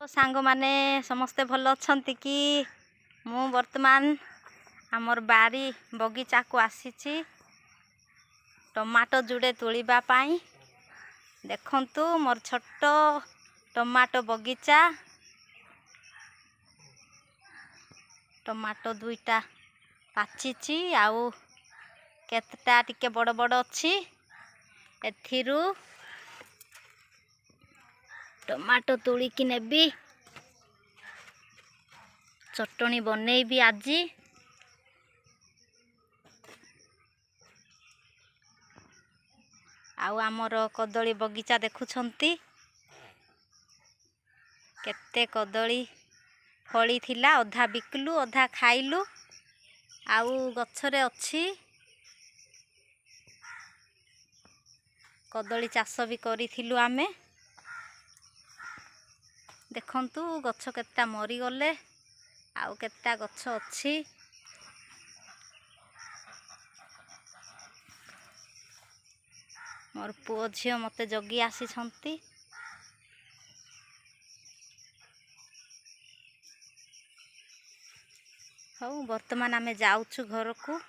सांग माने समस्ते भल अछंती कि मु वर्तमान आमर बारी बगीचा को आसीची टमाटो जुड़े तोलिबा पाई। देखंतु मोर छोट टमाटो बगीचा। टमाटो दुईटा पाचिची आउ केतटा टिके बड़ बड़ अच्छी। एथिरु टमाटो तोलिकी नेबी चटनी बनेबी आजी। आउ आमर कदली बगीचा देखुछंती केते कदली फली थिला। अधा बिकलु अधा खाइलु। आउ गछरे अच्छी कदली चाष भी करिथिलु आमे। देखंतु गछ केतटा मरी गले आउ केतटा गछ अच्छी। मोर पुओ झियो मते जगी आसीछंती। हौ वर्तमान आमे जाउछु घर को।